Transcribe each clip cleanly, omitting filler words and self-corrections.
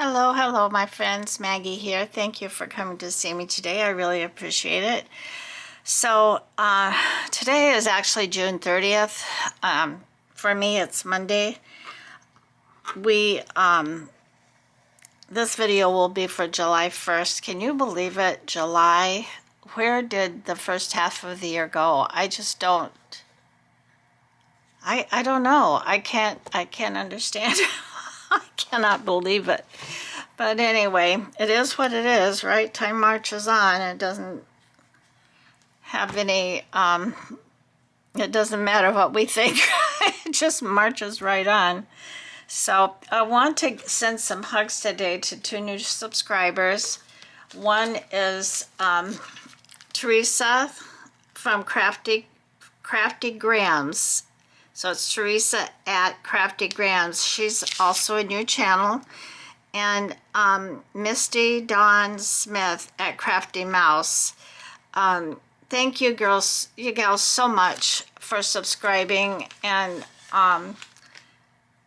Hello, hello, my friends. Maggie here. Thank you for coming to see me today. I really appreciate it. So, today is actually June 30th. For me, it's Monday. We, this video will be for July 1st. Can you believe it? July? Where did the first half of the year go? I just don't. I don't know. I can't understand. I cannot believe it. But anyway, it is what it is, right? Time marches on. It doesn't have any, it doesn't matter what we think. It just marches right on. So I want to send some hugs today to two new subscribers. One is Teresa from Crafty Grams. So it's Teresa at Crafty Grams. She's also a new channel. And Misty Dawn Smith at Crafty Mouse. Thank you girls, you gals, so much for subscribing and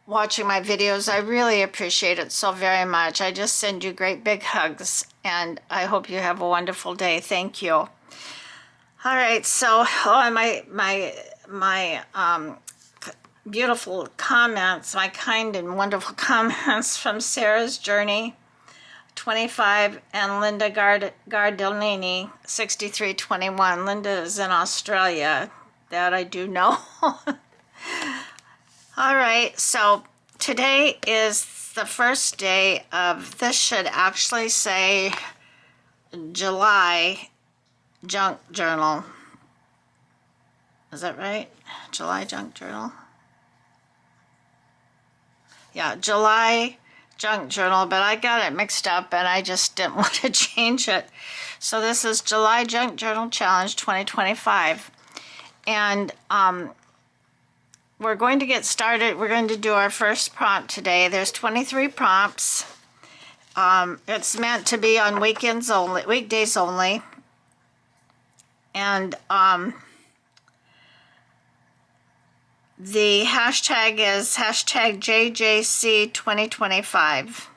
watching my videos. I really appreciate it so very much. I just send you great big hugs, and I hope you have a wonderful day. Thank you. All right, so my beautiful comments, my kind and wonderful comments from Sarah's Journey 25 and Linda Gardellini 6321. Linda is in Australia, that I do know. All right, so today is the first day of, this should actually say July Junk Journal. Is that right? July Junk Journal? Yeah, July Junk Journal, but I got it mixed up and I just didn't want to change it. So this is July Junk Journal Challenge 2025. And we're going to get started. We're going to do our first prompt today. There's 23 prompts. It's meant to be on weekends only, weekdays only. And the hashtag is hashtag JJC2025.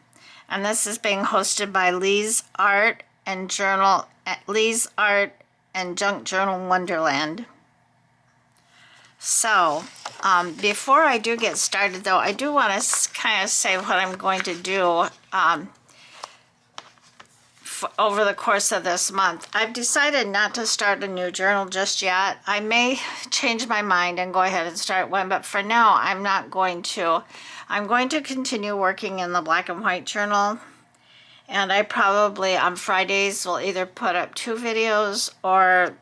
And this is being hosted by LEIGH'S Art and Journal, LEIGH'S Art and Junk Journal Wonderland. So, before I do get started though, I do want to kind of say what I'm going to do over the course of this month. I've decided not to start a new journal just yet. I may change my mind and go ahead and start one, but for now I'm not going to. I'm going to continue working in the black and white journal, and I probably on Fridays will either put up 2 videos or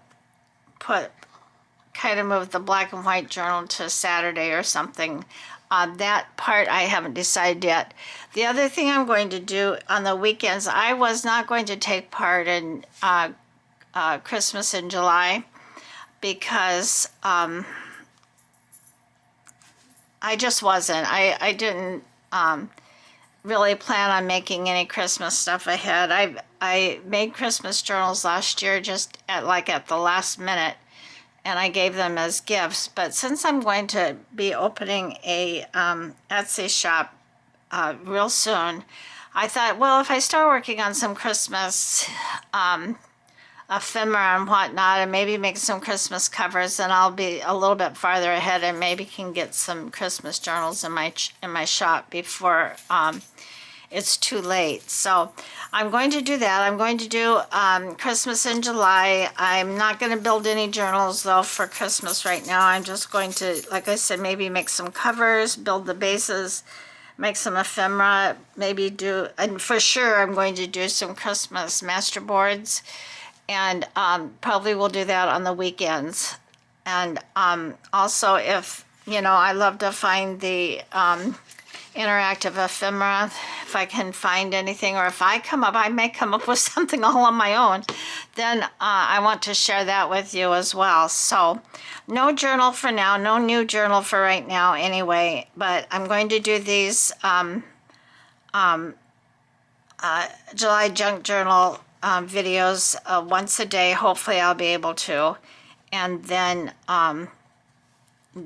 kind of move the black and white journal to Saturday or something. That part I haven't decided yet. The other thing I'm going to do on the weekends, I was not going to take part in Christmas in July because I just wasn't. I didn't really plan on making any Christmas stuff ahead. I made Christmas journals last year just at the last minute, and I gave them as gifts. But since I'm going to be opening a Etsy shop real soon, I thought, well, if I start working on some Christmas ephemera and whatnot, and maybe make some Christmas covers, then I'll be a little bit farther ahead and maybe can get some Christmas journals in my shop before it's too late. So I'm going to do that. I'm going to do Christmas in July. I'm not going to build any journals though for Christmas right now. I'm just going to, like I said, maybe make some covers, build the bases, make some ephemera, maybe do, and for sure I'm going to do some Christmas master boards, and probably will do that on the weekends. And also, if, I love to find the interactive ephemera, if I can find anything, or if I may come up with something all on my own, then I want to share that with you as well. So no journal for now, no new journal for right now anyway, but I'm going to do these July Junk Journal videos once a day. Hopefully I'll be able to, and then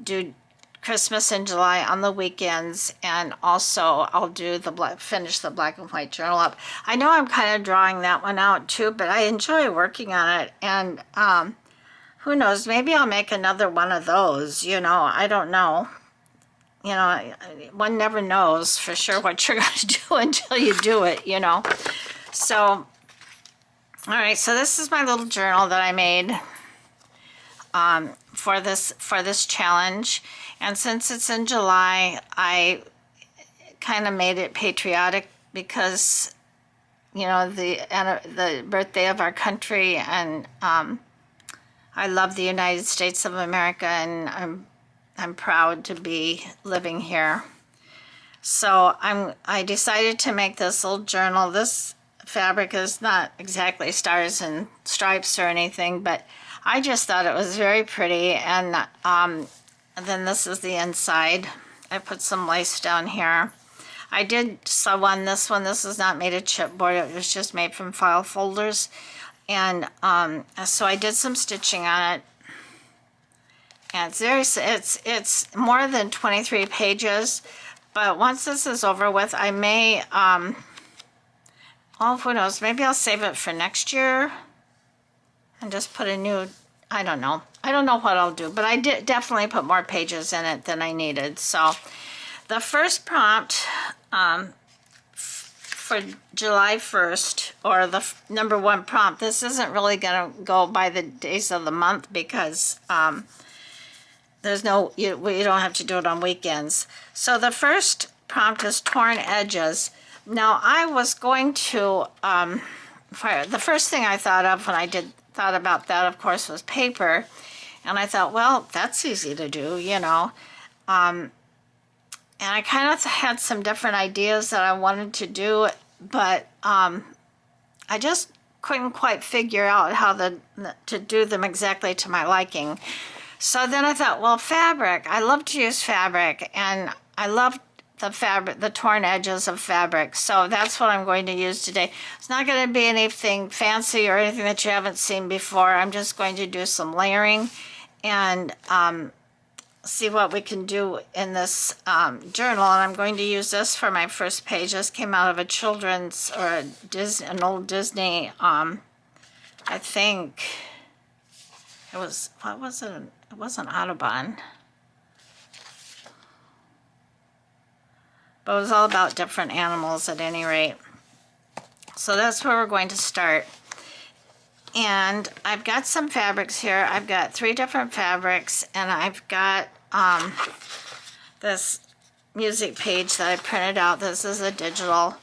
do Christmas in July on the weekends, and also I'll do finish the black and white journal up. I know I'm kind of drawing that one out too, but I enjoy working on it, and who knows, maybe I'll make another one of those, I don't know. One never knows for sure what you're going to do until you do it, So, all right, so this is my little journal that I made for this challenge. And since it's in July, I kind of made it patriotic because, the birthday of our country, and I love the United States of America, and I'm proud to be living here. So I decided to make this little journal. This fabric is not exactly stars and stripes or anything, but I just thought it was very pretty. And then this is the inside. I put some lace down here. I did sew on this one. This is not made of chipboard. It was just made from file folders. And so I did some stitching on it. And it's more than 23 pages. But once this is over with, I may, who knows, maybe I'll save it for next year and just put a new, I don't know. I don't know what I'll do, but I did definitely put more pages in it than I needed. So the first prompt for July 1st, or the number one prompt, this isn't really going to go by the days of the month because there's no, we don't have to do it on weekends. So the first prompt is torn edges. Now I was going to, the first thing I thought of when I thought about that, of course, was paper. And I thought, well, that's easy to do, and I kind of had some different ideas that I wanted to do, but I just couldn't quite figure out how to do them exactly to my liking. So then I thought, well, fabric. I love to use fabric, and I love the torn edges of fabric. So that's what I'm going to use today. It's not going to be anything fancy or anything that you haven't seen before. I'm just going to do some layering and see what we can do in this journal. And I'm going to use this for my first page. This came out of a children's, or an old Disney, I think it was, what was it? It wasn't Audubon. But it was all about different animals at any rate. So that's where we're going to start. And I've got some fabrics here. I've got 3 different fabrics, and I've got this music page that I printed out. This is a digital.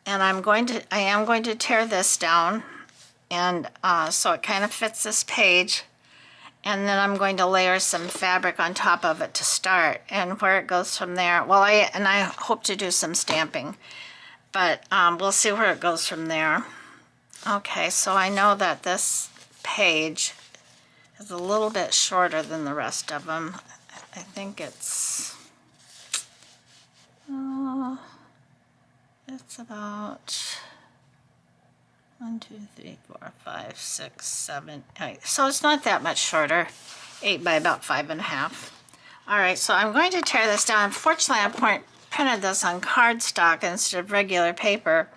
And I am going to tear this down, and so it kind of fits this page. And then I'm going to layer some fabric on top of it to start, and where it goes from there. Well, I hope to do some stamping, but we'll see where it goes from there. Okay, so I know that this page is a little bit shorter than the rest of them. I think it's about 1, 2, 3, 4, 5, 6, 7, 8. So it's not that much shorter. 8 by about 5.5. All right, so I'm going to tear this down. Unfortunately, I printed this on cardstock instead of regular paper.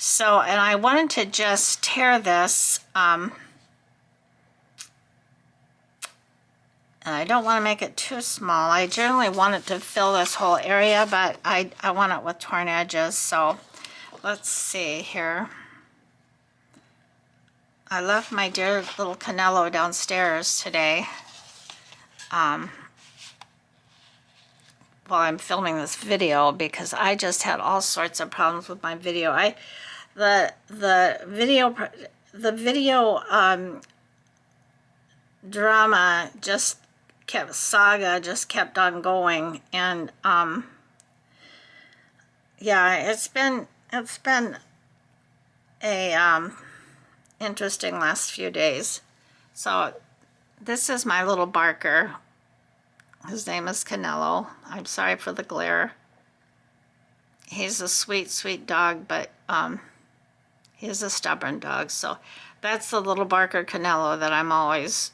So, and I wanted to just tear this, and I don't want to make it too small. I generally want it to fill this whole area, but I want it with torn edges. So let's see here. I left my dear little Canelo downstairs today while I'm filming this video, because I just had all sorts of problems with my video. The video drama just kept on going, and yeah, it's been a interesting last few days. So this is my little Barker. His name is Canelo. I'm sorry for the glare. He's a sweet, sweet dog, but he's a stubborn dog. So that's the little Barker Canelo that I'm always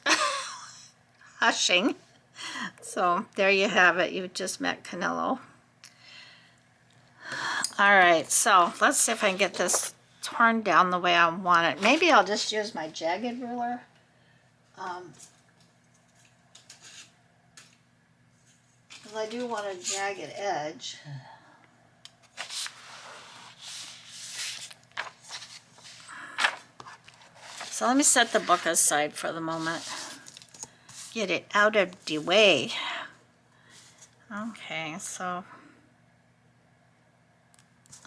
hushing. So there you have it. You just met Canelo. All right, so let's see if I can get this torn down the way I want it. Maybe I'll just use my jagged ruler. Because I do want a jagged edge. So let me set the book aside for the moment. Get it out of the way. Okay, so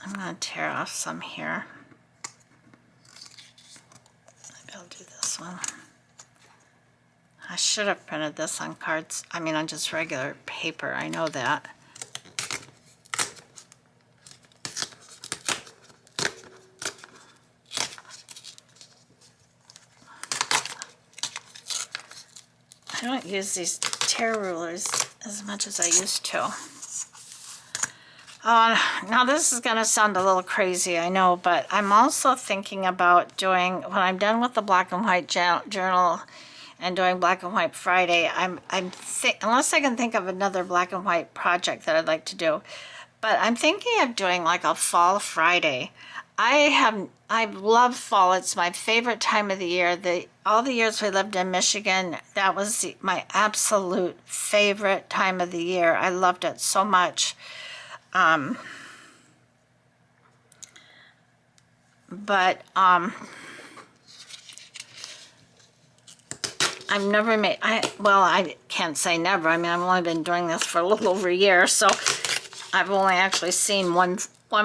I'm going to tear off some here. Maybe I'll do this one. I should have printed this on cards, I mean on just regular paper, I know that. I don't use these tear rulers as much as I used to. Now this is going to sound a little crazy, I know, but I'm also thinking about doing, when I'm done with the black and white journal and doing Black and White Friday, unless I can think of another black and white project that I'd like to do, but I'm thinking of doing like a Fall Friday. I love fall. It's my favorite time of the year. All the years we lived in Michigan, that was my absolute favorite time of the year. I loved it so much. I've never made, well, I can't say never. I mean, I've only been doing this for a little over a year, so I've only actually seen one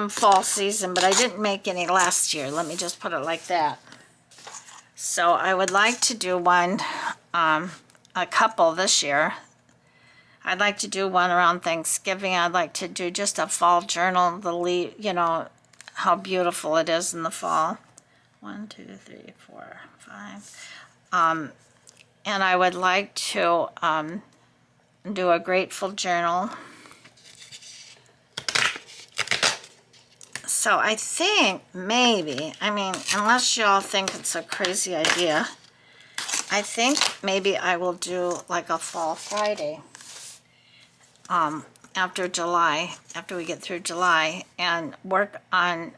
fall season, but I didn't make any last year. Let me just put it like that. So I would like to do one, a couple this year. I'd like to do one around Thanksgiving. I'd like to do just a fall journal, you know, how beautiful it is in the fall. 1, 2, 3, 4, 5. And I would like to do a grateful journal. So I think maybe, I mean, unless y'all think it's a crazy idea, I think maybe I will do like a Fall Friday after July, after we get through July, and work on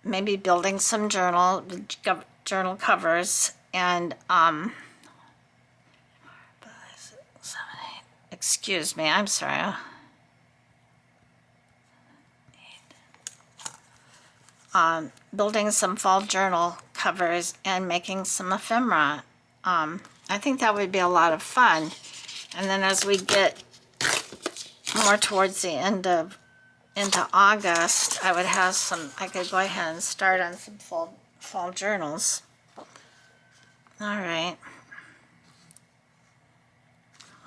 maybe building some journal covers and 5, 6, 7, 8. Excuse me, I'm sorry. Building some fall journal covers and making some ephemera. I think that would be a lot of fun. And then as we get more towards the end of into August, I would have some, I could go ahead and start on some fall journals. All right.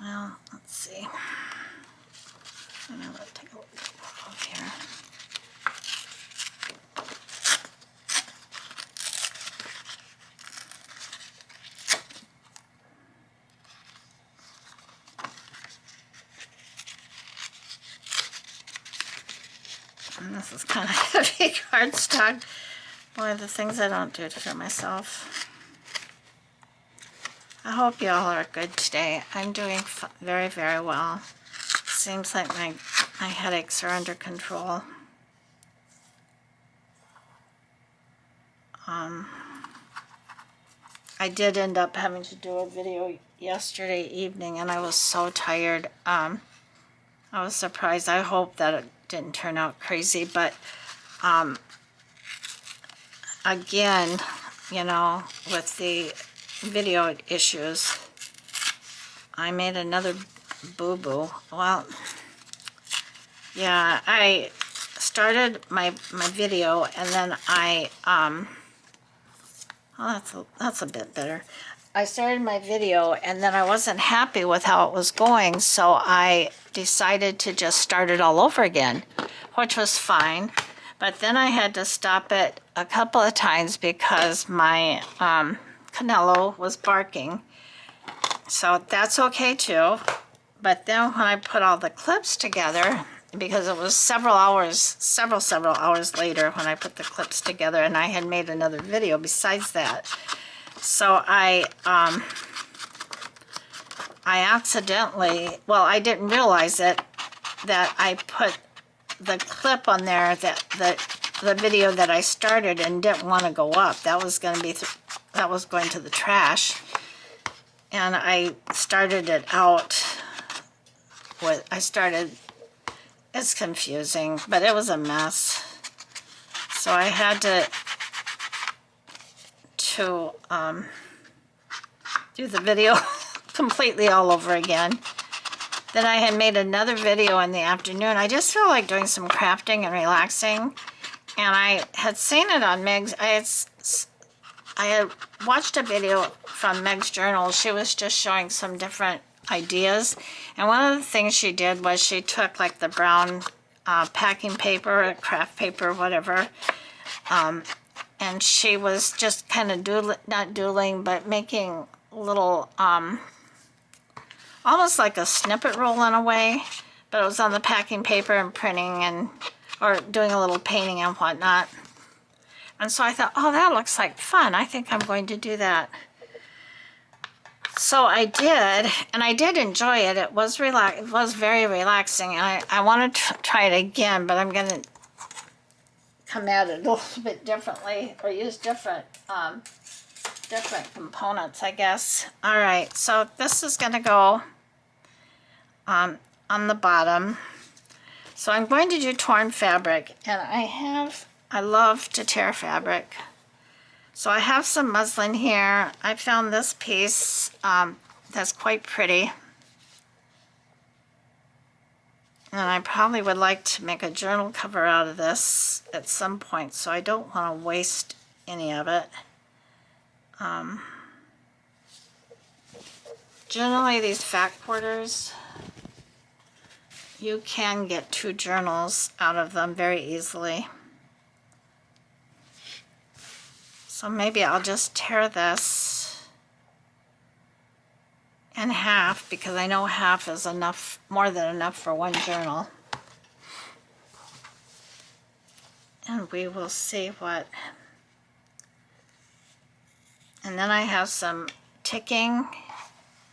Well, let's see. I'm going to take a look here. And this is kind of heavy cardstock. Boy, the things I don't do to myself. I hope you all are good today. I'm doing very, very well. Seems like my headaches are under control. I did end up having to do a video yesterday evening, and I was so tired. I was surprised. I hope that it didn't turn out crazy, but again, you know, with the video issues, I made another boo-boo. Well, yeah, I started my video, and then that's a bit better. I started my video, and then I wasn't happy with how it was going, so I decided to just start it all over again, which was fine. But then I had to stop it a couple of times because my Canelo was barking. So that's okay too. But then when I put all the clips together, because it was several hours later when I put the clips together, and I had made another video besides that. So I I accidentally, well, I didn't realize it, that I put the clip on there, that the video that I started and didn't want to go up. That was going to be, that was going to the trash. And I started it out with, it's confusing, but it was a mess. So I had to do the video completely all over again. Then I had made another video in the afternoon. I just feel like doing some crafting and relaxing. And I had seen it on Meg's. I had watched a video from Meg's journal. She was just showing some different ideas. And one of the things she did was she took like the brown packing paper, craft paper, whatever. And she was just kind of not doodling, but making little, almost like a snippet roll in a way, but it was on the packing paper and printing and, or doing a little painting and whatnot. And so I thought, oh, that looks like fun. I think I'm going to do that. So I did, and I did enjoy it. It was it was very relaxing. And I want to try it again, but I'm going to come at it a little bit differently, or use different components, I guess. All right, so this is going to go on the bottom. So I'm going to do torn fabric, and I love to tear fabric. So I have some muslin here. I found this piece that's quite pretty. And I probably would like to make a journal cover out of this at some point, so I don't want to waste any of it. Generally, these fat quarters, you can get 2 journals out of them very easily. So maybe I'll just tear this in half, because I know half is enough, more than enough for 1 journal. And we will see what. And then I have some ticking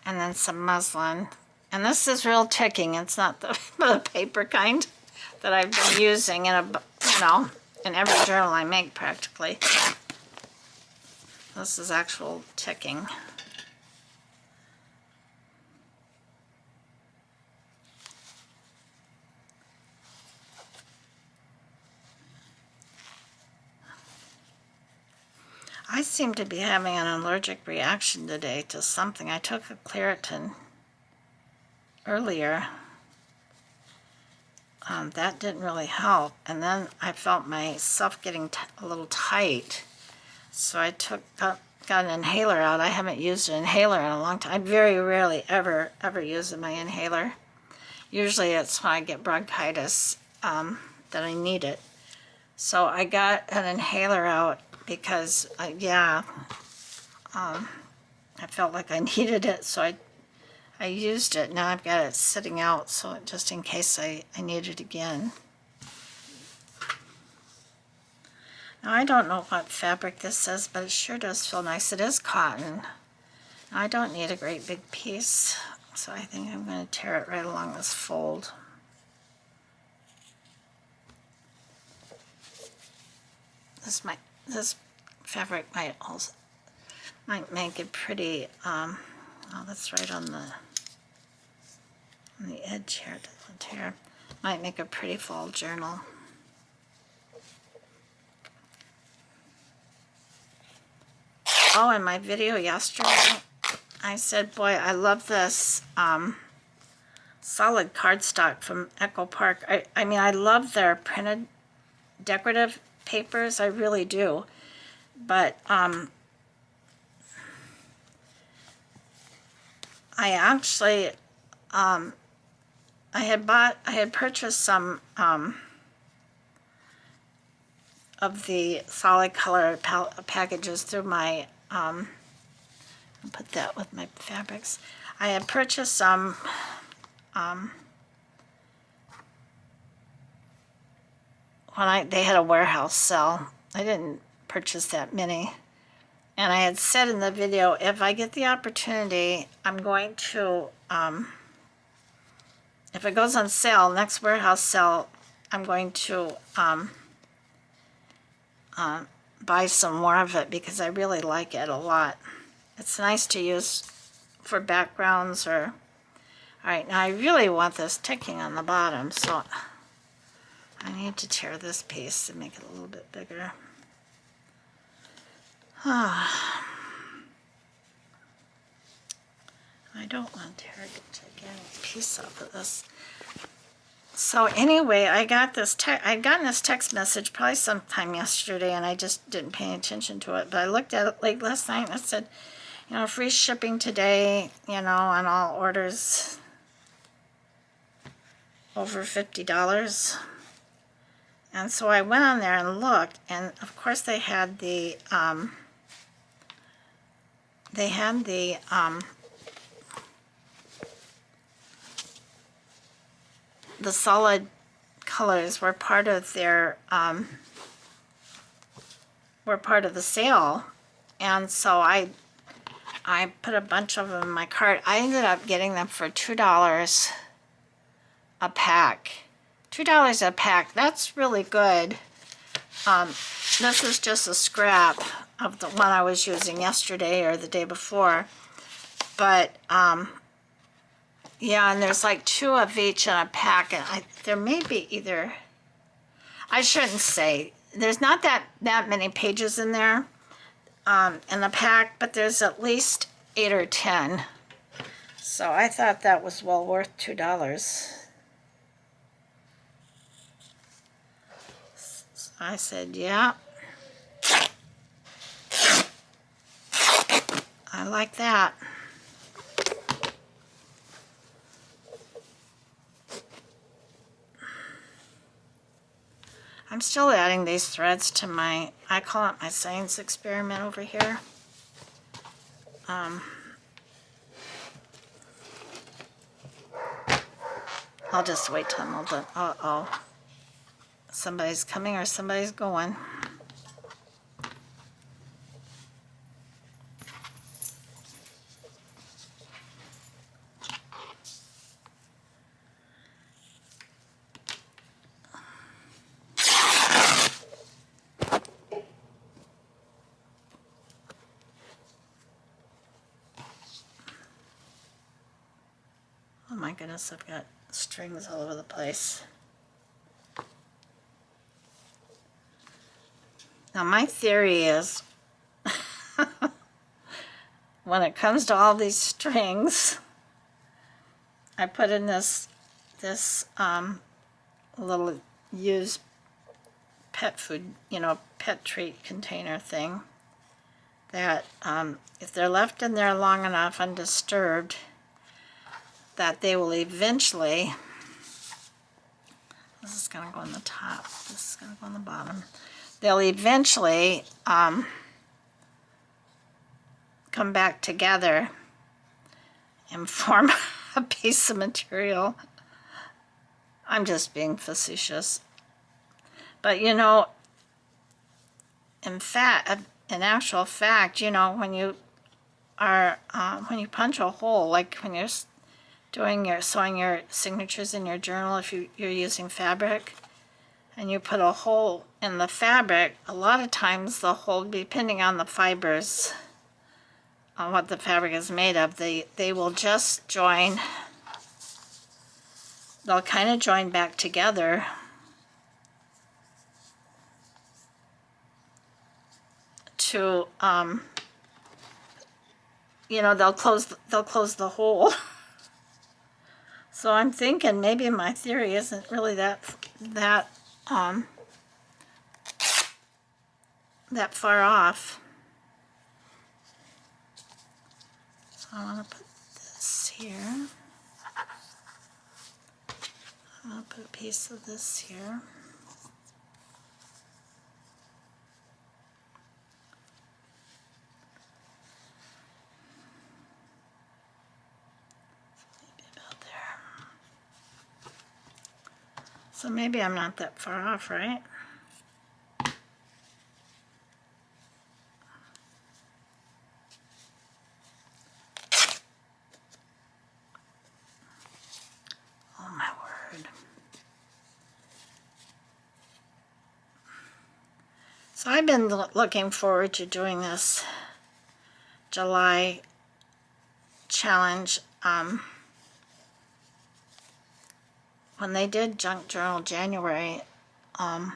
and then some muslin. And this is real ticking. It's not the paper kind that I've been using in in every journal I make practically. This is actual ticking. I seem to be having an allergic reaction today to something. I took a Claritin earlier. That didn't really help. And then I felt myself getting a little tight. So I got an inhaler out. I haven't used an inhaler in a long time. I very rarely ever use my inhaler. Usually it's when I get bronchitis that I need it. So I got an inhaler out because, I felt like I needed it, so I used it. Now I've got it sitting out, so just in case I need it again. Now I don't know what fabric this is, but it sure does feel nice. It is cotton. Now, I don't need a great big piece, so I think I'm going to tear it right along this fold. This fabric might make it pretty. Oh, that's right on the edge here. Doesn't tear. Might make a pretty fall journal. Oh, in my video yesterday, I said, boy, I love this solid cardstock from Echo Park. I mean, I love their printed decorative papers. I really do. But I actually, I had purchased some of the solid color packages through my, I'll put that with my fabrics. I had purchased some when they had a warehouse sale. I didn't purchase that many. And I had said in the video, if I get the opportunity, I'm going to, if it goes on sale, next warehouse sale, I'm going to buy some more of it because I really like it a lot. It's nice to use for backgrounds or, all right, now I really want this ticking on the bottom, so I need to tear this piece to make it a little bit bigger. I don't want to tear a gigantic piece off of this. So anyway, I got this I'd gotten this text message probably sometime yesterday, and I just didn't pay attention to it. But I looked at it late last night, and it said, you know, free shipping today, you know, on all orders over $50. And so I went on there and looked, and of course they had the the solid colors were part of their were part of the sale, and so I put a bunch of them in my cart. I ended up getting them for $2 a pack. $2 a pack. That's really good. This is just a scrap of the one I was using yesterday or the day before, but yeah, and there's like 2 of each in a pack, and there may be either, I shouldn't say, there's not that many pages in there in the pack, but there's at least 8 or 10. So I thought that was well worth $2. So I said, yeah, I like that. I'm still adding these threads to my, I call it my science experiment over here. I'll just wait till I'm all done. Uh-oh. Somebody's coming or somebody's going. Oh my goodness, I've got strings all over the place. Now my theory is, when it comes to all these strings, I put in this little used pet food, you know, pet treat container thing, that if they're left in there long enough undisturbed, that they will eventually, this is going to go on the top, this is going to go on the bottom, they'll eventually come back together and form a piece of material. I'm just being facetious. But you know, in actual fact, you know, when you are, when you punch a hole, like when you're sewing your signatures in your journal, if you're using fabric, and you put a hole in the fabric, a lot of times the hole, depending on the fibers, on what the fabric is made of, they will just join, they'll kind of join back together to, you know, they'll close the hole. So I'm thinking maybe my theory isn't really that far off. So I want to put this here. I'm going to put a piece of this here. So maybe I'm not that far off, right? So I've been looking forward to doing this July challenge. When they did Junk Journal January, I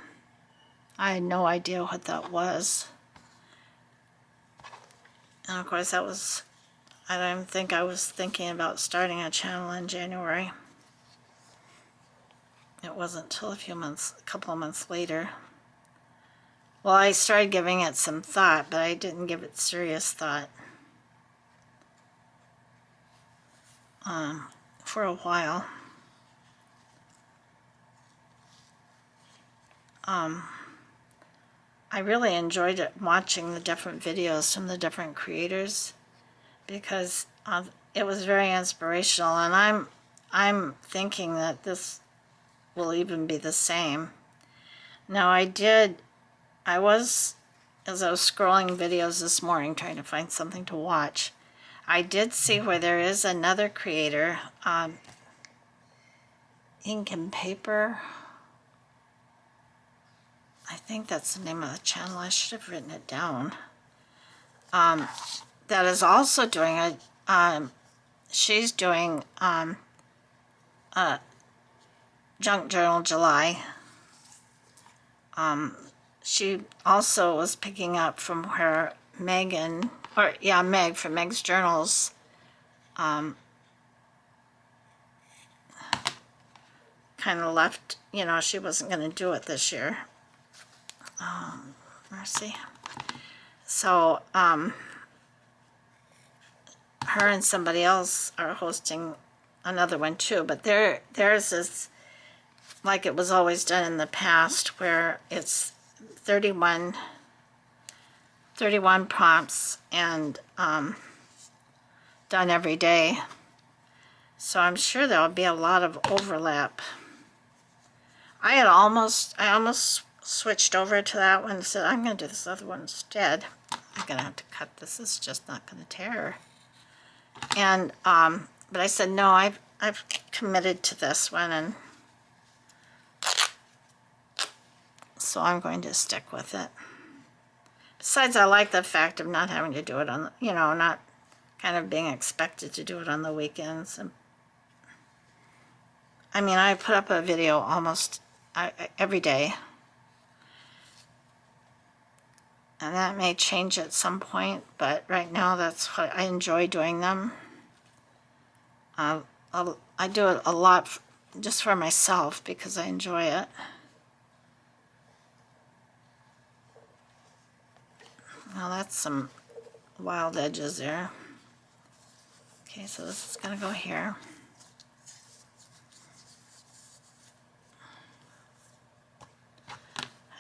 had no idea what that was. And of course that was, I don't even think I was thinking about starting a channel in January. It wasn't until a couple of months later. Well, I started giving it some thought, but I didn't give it serious thought for a while. I really enjoyed watching the different videos from the different creators because it was very inspirational, and I'm thinking that this will even be the same. Now I was, as I was scrolling videos this morning trying to find something to watch, I did see where there is another creator, Ink and Paper. I think that's the name of the channel. I should have written it down. That is also doing she's doing Junk Journal July. She also was picking up from where Meg from Meg's Journals kind of left, she wasn't going to do it this year. Mercy. So, her and somebody else are hosting another one too, but theirs is like it was always done in the past, where it's 31 prompts and done every day. So I'm sure there'll be a lot of overlap. I almost switched over to that one and said, I'm going to do this other one instead. I'm going to have to cut this. It's just not going to tear. And, but I said, no, I've committed to this one, and so I'm going to stick with it. Besides, I like the fact of not having to do it on, not kind of being expected to do it on the weekends. And I mean, I put up a video almost every day. And that may change at some point, but right now that's what I enjoy doing them. I do it a lot just for myself because I enjoy it. Well, that's some wild edges there. Okay, so this is going to go here.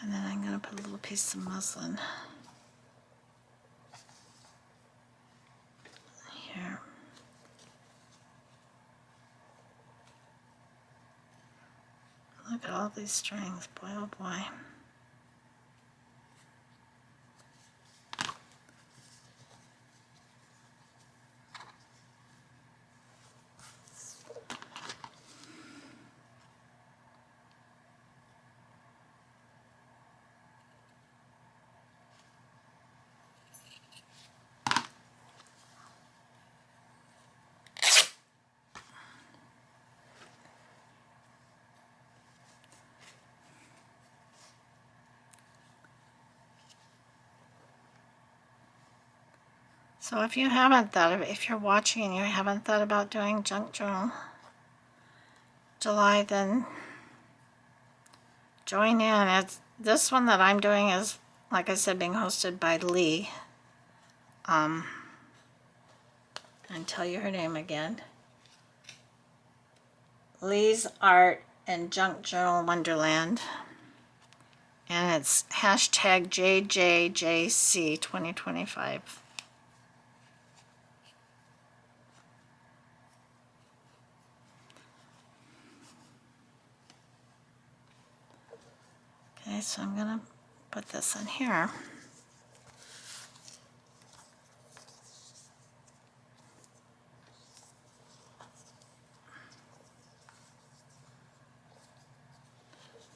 And then I'm going to put a little piece of muslin here. Look at all these strings, boy oh boy. So if you haven't thought of it, if you're watching and you haven't thought about doing Junk Journal July, then join in. This one that I'm doing is, like I said, being hosted by Lee. And tell you her name again. Lee's Art and Junk Journal Wonderland. And it's hashtag JJJC 2025. Okay, so I'm going to put this in here.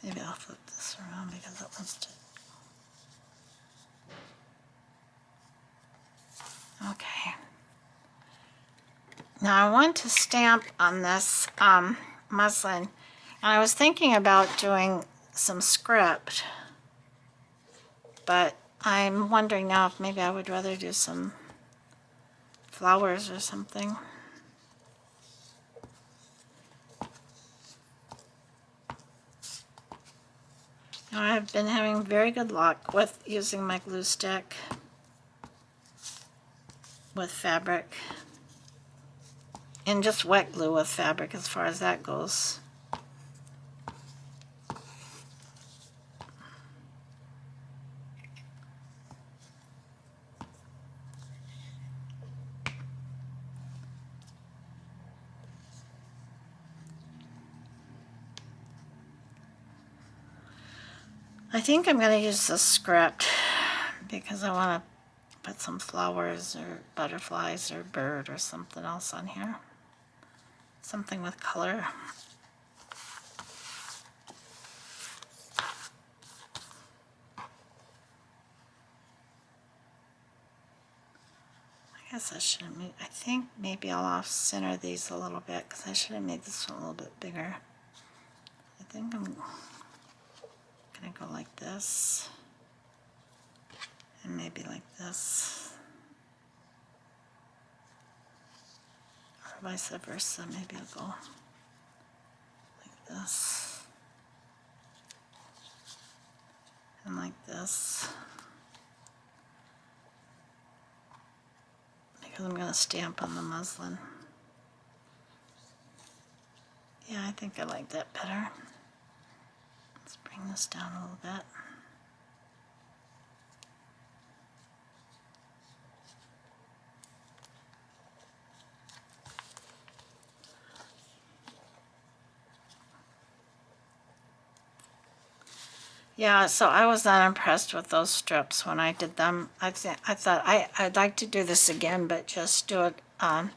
Maybe I'll flip this around because that one's too... Okay. Now I want to stamp on this muslin, and I was thinking about doing some script, but I'm wondering now if maybe I would rather do some flowers or something. Now, I've been having very good luck with using my glue stick with fabric, and just wet glue with fabric as far as that goes. I think I'm going to use this script because I want to put some flowers or butterflies or bird or something else on here. Something with color. I guess I should have made, I think maybe I'll off center these a little bit because I should have made this one a little bit bigger. I think I'm gonna go like this and maybe like this, or vice versa. Maybe I'll go like this and like this, because I'm gonna stamp on the muslin. Yeah, I think I like that better. Let's bring this down a little bit. Yeah, so I was not impressed with those strips when I did them. I thought I'd like to do this again, but just do it in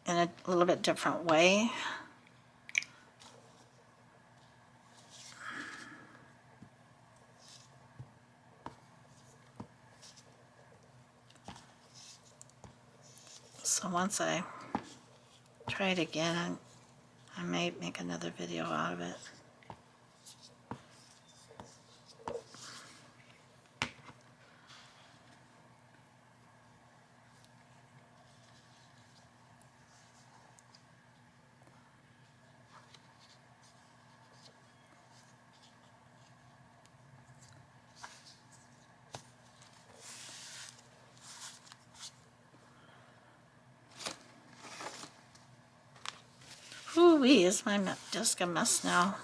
a little bit different way. So once I try it again, I may make another video out of it. Ooh-wee, is my desk a mess now?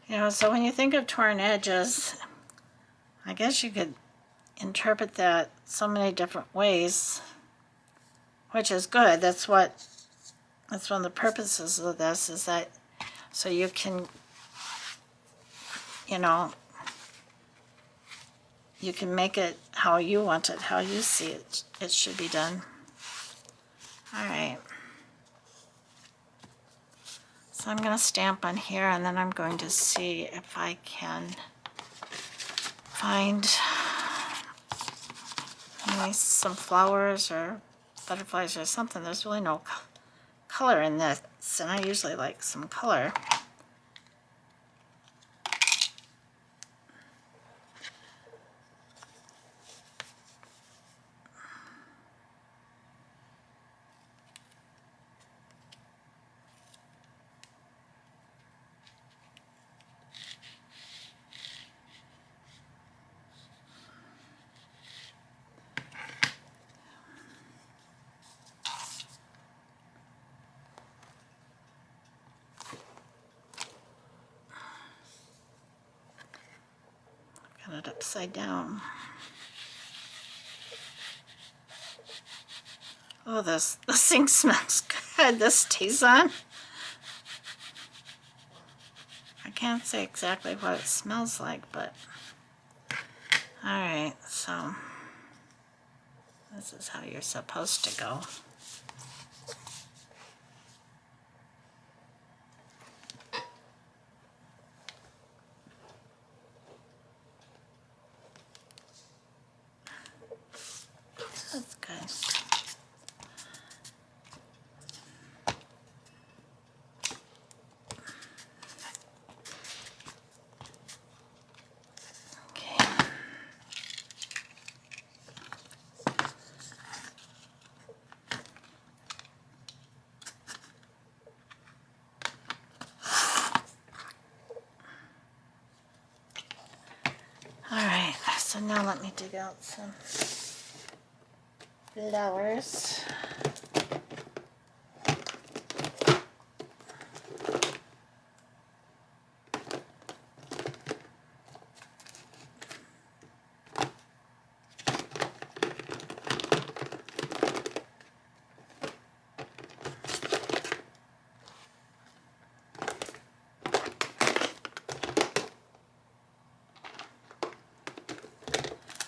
You know, so when you think of torn edges, I guess you could interpret that so many different ways, which is good. That's one of the purposes of this, is that so you can, you know, you can make it how you want it, how you see it should be done. All right. So I'm going to stamp on here, and then I'm going to see if I can find maybe some flowers or butterflies or something. There's really no color in this, and I usually like some color. Got it upside down. Oh, this thing smells good. This Tizan. I can't say exactly what it smells like, but all right. So this is how you're supposed to go. That's good. Okay. All right, so now let me dig out some flowers.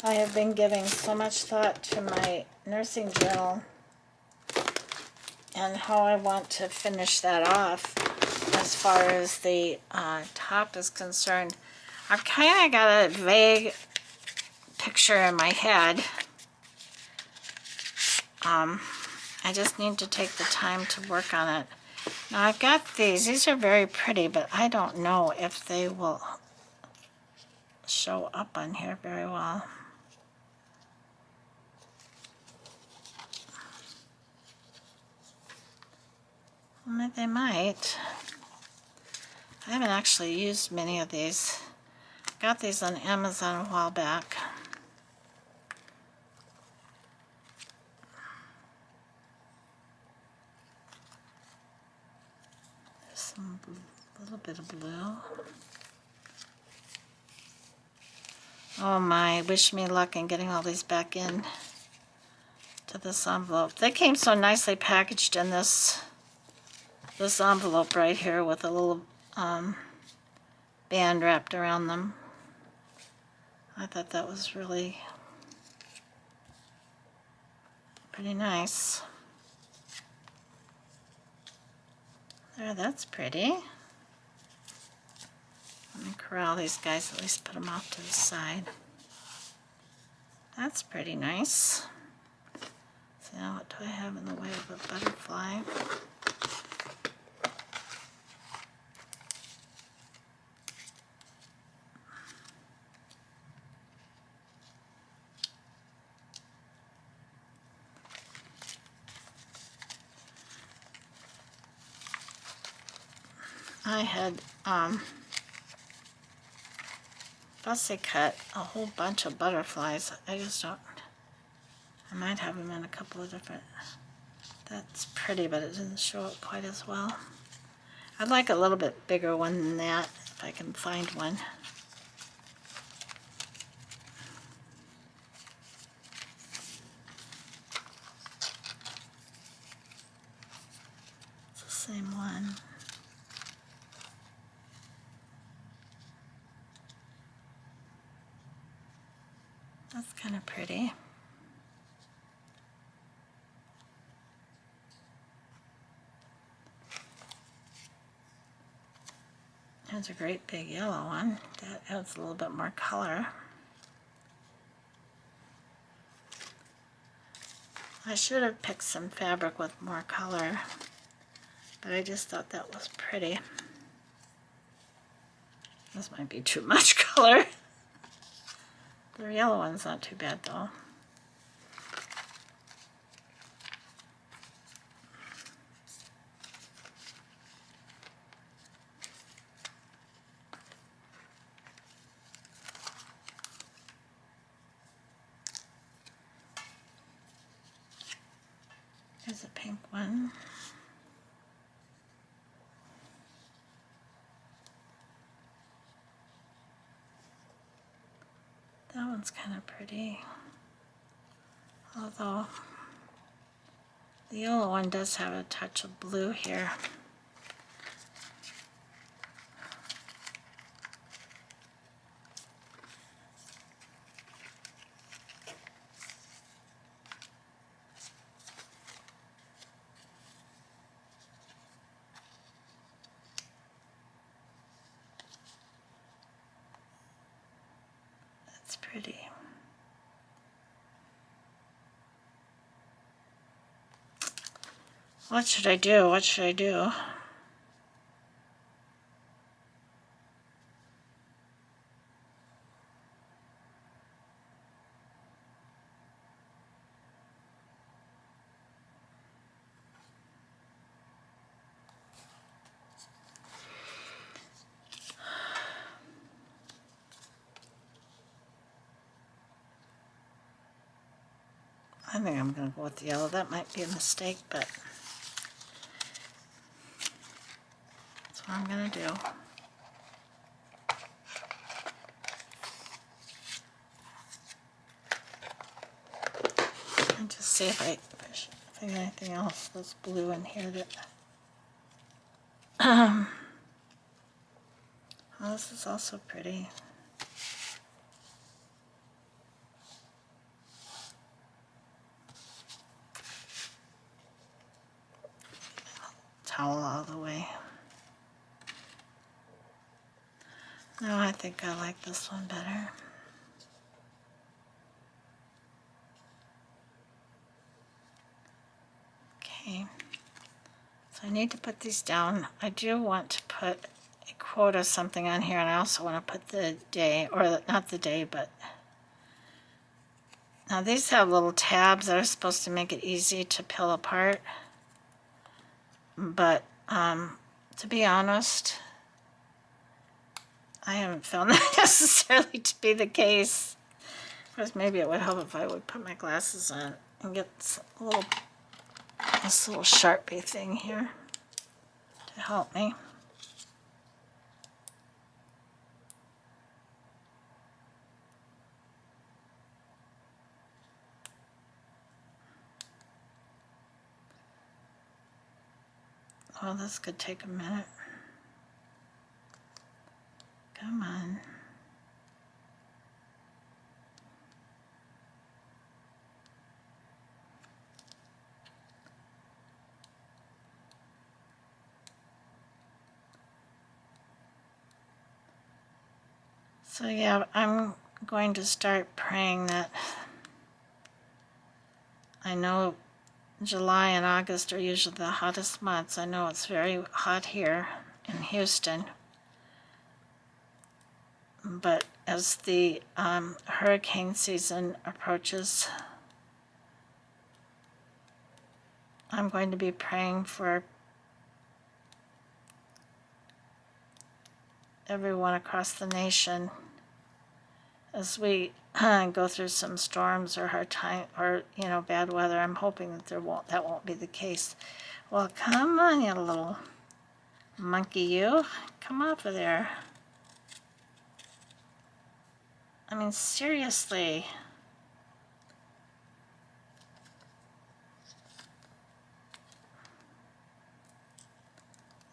I have been giving so much thought to my nursing journal and how I want to finish that off as far as the top is concerned. I've kind of got a vague picture in my head. I just need to take the time to work on it. Now I've got these. These are very pretty, but I don't know if they will show up on here very well. They might. I haven't actually used many of these. Got these on Amazon a while back. There's some little bit of blue. Oh my, wish me luck in getting all these back in to this envelope. They came so nicely packaged in this envelope right here with a little band wrapped around them. I thought that was really pretty nice. There, that's pretty. Let me corral these guys, at least put them off to the side. That's pretty nice. So now what do I have in the way of a butterfly? I had fussy cut a whole bunch of butterflies. I just don't, I might have them in a couple of different, that's pretty, but it doesn't show up quite as well. I'd like a little bit bigger one than that, if I can find one. It's the same one. That's kind of pretty. There's a great big yellow one. That adds a little bit more color. I should have picked some fabric with more color, but I just thought that was pretty. This might be too much color. The yellow one's not too bad though. There's a pink one. That one's kind of pretty, although The yellow one does have a touch of blue here. That's pretty. What should I do? What should I do? I think I'm going to go with the yellow. That might be a mistake, but that's what I'm going to do. And just see if I think anything else that's blue in here that... oh, this is also pretty. Towel all the way. No, I think I like this one better. Okay, so I need to put these down. I do want to put a quote or something on here, and I also want to put the day, or not the day, but now these have little tabs that are supposed to make it easy to peel apart. But to be honest, I haven't found that necessarily to be the case. Of course, maybe it would help if I would put my glasses on and get this little Sharpie thing here to help me. Well, this could take a minute. Come on. So yeah, I'm going to start praying that, I know July and August are usually the hottest months. I know it's very hot here in Houston. But as the hurricane season approaches, I'm going to be praying for everyone across the nation as we go through some storms or hard time, or bad weather. I'm hoping that that won't be the case. Well, come on, you little monkey, you come over there. I mean, seriously.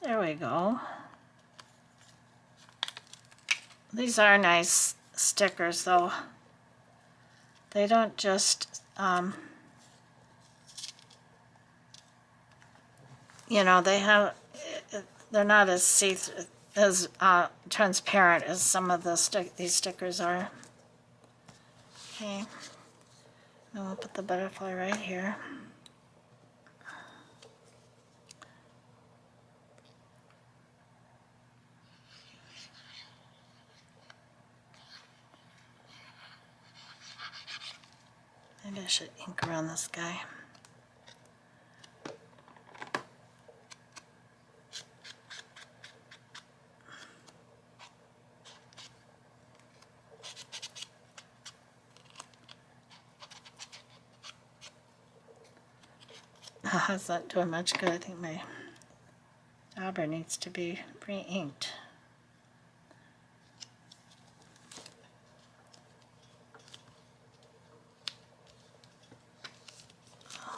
There we go. These are nice stickers, though. They don't just, they're not as as transparent as some of these stickers are. Okay, now I'll put the butterfly right here. Maybe I should ink around this guy. That's not doing much good. I think my dauber needs to be pre-inked.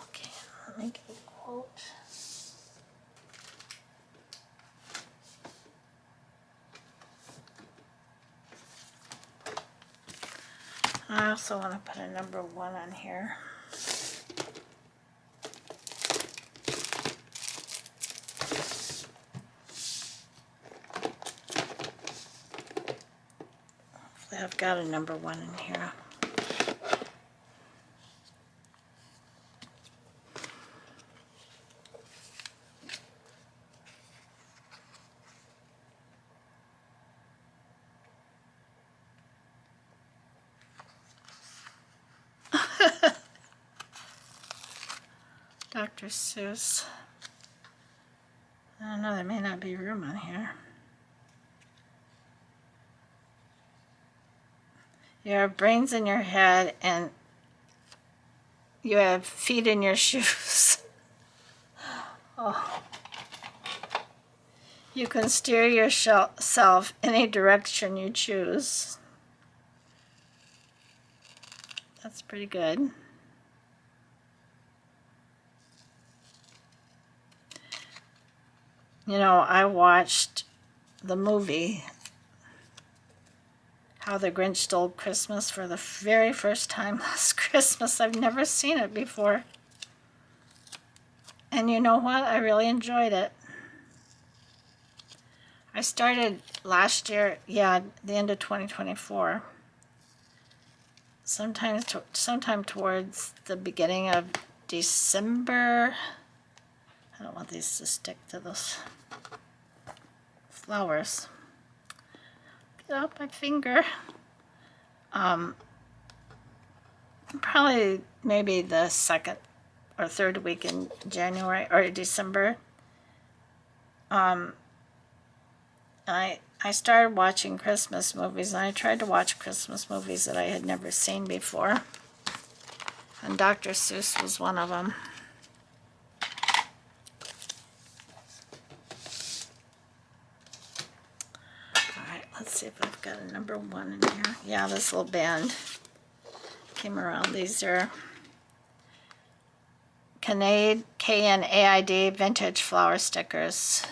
Okay, let me get I also want to put a number 1 on here. Hopefully I've got a number 1 in here. Dr. Seuss. I don't know, there may not be room on here. You have brains in your head and you have feet in your shoes. Oh. You can steer yourself any direction you choose. That's pretty good. You know, I watched the movie How the Grinch Stole Christmas for the very first time last Christmas. I've never seen it before. And you know what? I really enjoyed it. I started last year, the end of 2024. Sometime towards the beginning of December. I don't want these to stick to those flowers. Get out my finger. Probably maybe the second or third week in January or December. I started watching Christmas movies, and I tried to watch Christmas movies that I had never seen before. And Dr. Seuss was one of them. Alright, let's see if I've got a number 1 in here. Yeah, this little band came around. These are K-N-A-I-D vintage flower stickers.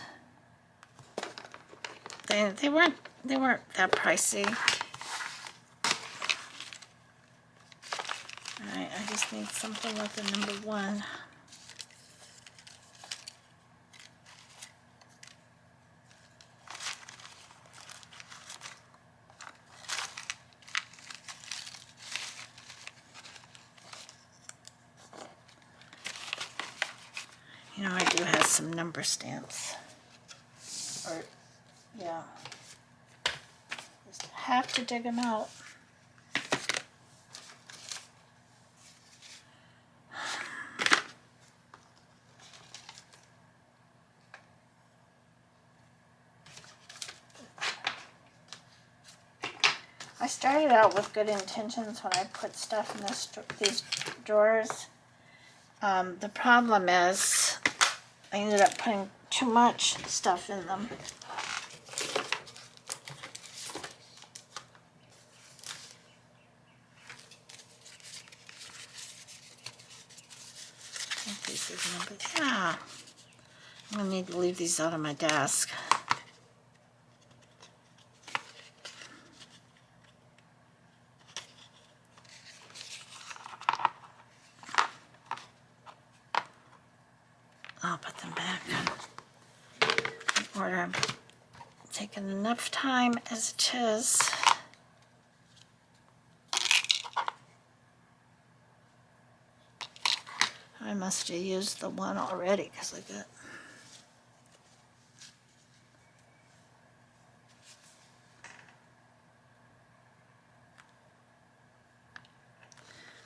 They weren't that pricey. Alright, I just need something with the number 1. You know, I do have some number stamps. Or, yeah. Just have to dig them out. I started out with good intentions when I put stuff in these drawers. The problem is I ended up putting too much stuff in them. I think this is number, yeah. I'm gonna need to leave these out on my desk. I'll put them back in order. I'm taking enough time as it is. I must have used the 1 already because I got.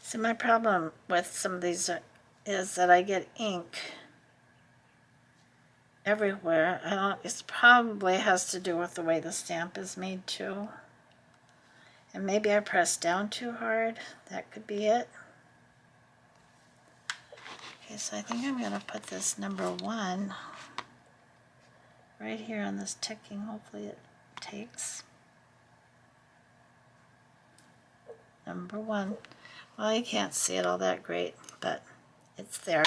See, my problem with some of these is that I get ink everywhere. It probably has to do with the way the stamp is made too. And maybe I pressed down too hard. That could be it. Okay, so I think I'm going to put this number 1 right here on this ticking. Hopefully it takes. Number 1. Well, you can't see it all that great, but it's there.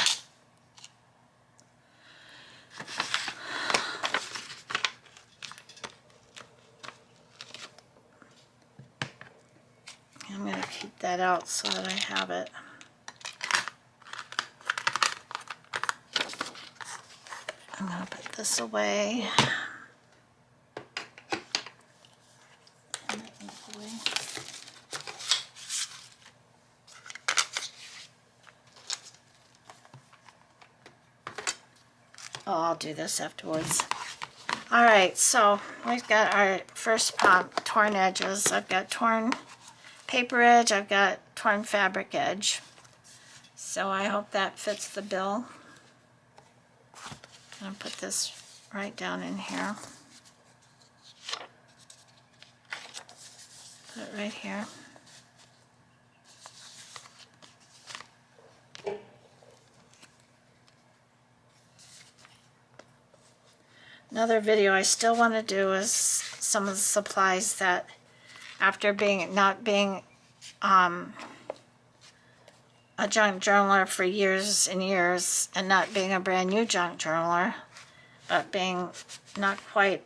I'm going to keep that out so that I have it. I'm going to put this away. Oh, I'll do this afterwards. All right, so we've got our first torn edges. I've got torn paper edge, I've got torn fabric edge. So I hope that fits the bill. I'm going to put this right down in here. Put it right here. Another video I still want to do is some of the supplies that, after not being a junk journaler for years and years, and not being a brand new junk journaler, but being not quite,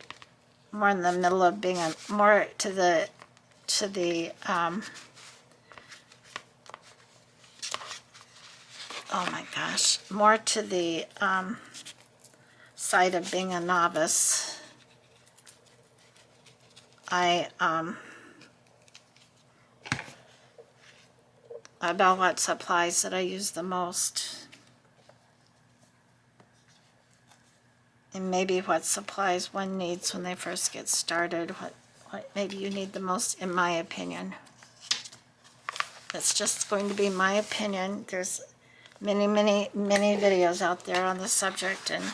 more in the middle of being more to the oh my gosh, more to the side of being a novice. About what supplies that I use the most, and maybe what supplies one needs when they first get started, what maybe you need the most, in my opinion. That's just going to be my opinion. There's many videos out there on the subject, and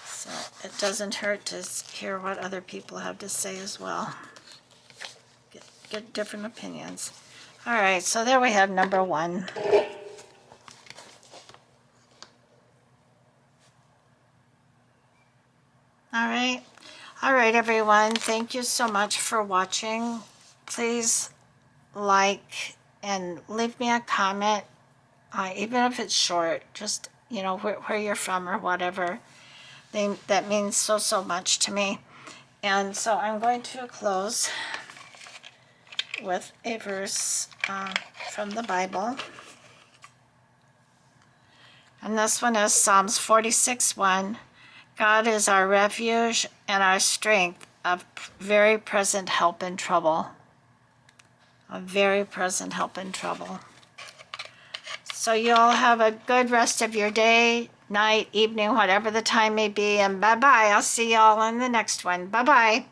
so it doesn't hurt to hear what other people have to say as well. Get different opinions. All right, so there we have number one. All right, everyone. Thank you so much for watching. Please like and leave me a comment, even if it's short, just, you know, where you're from or whatever. That means so much to me. And so I'm going to close with a verse from the Bible. And this one is Psalms 46:1. God is our refuge and our strength, a very present help in trouble. A very present help in trouble. So you all have a good rest of your day, night, evening, whatever the time may be, and bye-bye. I'll see you all in the next one. Bye-bye.